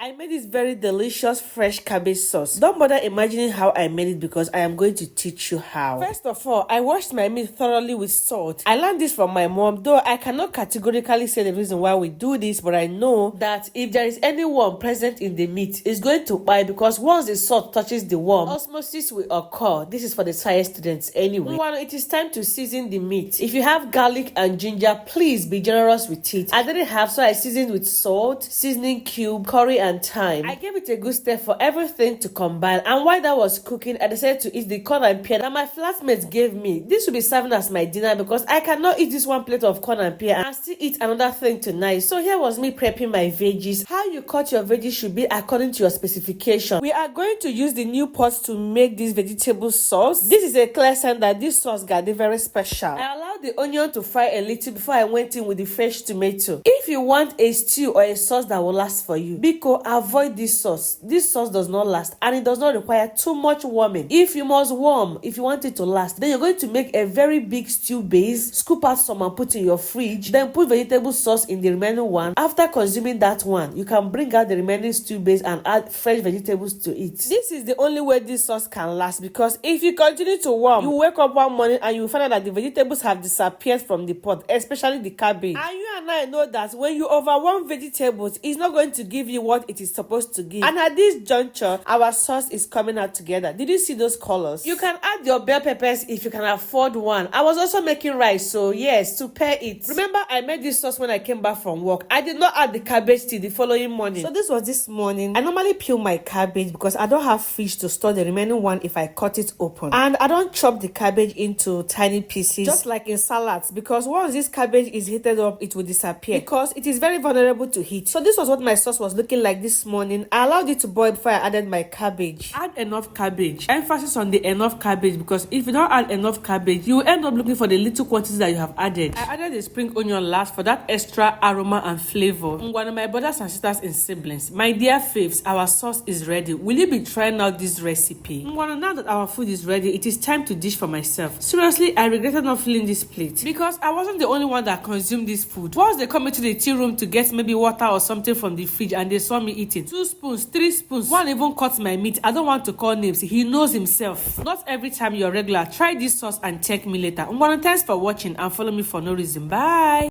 I made this very delicious fresh cabbage sauce. Don't bother imagining how I made it because I am going to teach you how. First of all, I washed my meat thoroughly with salt. I learned this from my mom, though I cannot categorically say the reason why we do this, but I know that if there is any worm present in the meat, it's going to bite because once the salt touches the worm, osmosis will occur. This is for the science students anyway. Well, it is time to season the meat. If you have garlic and ginger, please be generous with it. I didn't have, so I seasoned with salt, seasoning cube, curry, and thyme. I gave it a good stir for everything to combine, and while that was cooking, I decided to eat the corn and pear that my flatmates gave me. This will be serving as my dinner because I cannot eat this one plate of corn and pear and still eat another thing tonight. So here was me prepping my veggies. How you cut your veggies should be according to your specification. We are going to use the new pot to make this vegetable sauce. This is a clear sign that this sauce got very special. I allowed the onion to fry a little before I went in with the fresh tomato. If you want a stew or a sauce that will last for you, Biko, avoid this sauce. This sauce does not last and it does not require too much warming. If you must warm, if you want it to last, then you're going to make a very big stew base, scoop out some and put in your fridge, then put vegetable sauce in the remaining one. After consuming that one, you can bring out the remaining stew base and add fresh vegetables to it. This is the only way this sauce can last because if you continue to warm, you wake up one morning and you find out that the vegetables have disappeared from the pot, especially the cabbage. And you and I know that when you overwarm vegetables, it's not going to give you what it is supposed to give. And at this juncture, our sauce is coming out together. Did you see those colors? You can add your bell peppers if you can afford one. I was also making rice, so yes, to pair it. Remember, I made this sauce when I came back from work. I did not add the cabbage till the following morning. So this was this morning. I normally peel my cabbage because I don't have fish to store the remaining one if I cut it open. And I don't chop the cabbage into tiny pieces, just like in salads, because once this cabbage is heated up, it will disappear because it is very vulnerable to heat. So this was what my sauce was looking like this morning. I allowed it to boil before I added my cabbage. Add enough cabbage. Emphasis on the enough cabbage because if you don't add enough cabbage, you will end up looking for the little quantities that you have added. I added the spring onion last for that extra aroma and flavor. One of my brothers and sisters and siblings, my dear faves, our sauce is ready. Will you be trying out this recipe? Now that our food is ready, it is time to dish for myself. Seriously, I regretted not filling this plate because I wasn't the only one that consumed this food. Once they come into the tea room to get maybe water or something from the fridge and they saw me eating, 2 spoons, 3 spoons, one even cut my meat. I don't want to call names. He knows himself. Not every time you're regular. Try this sauce and check me later. Thanks for watching and follow me for no reason. Bye.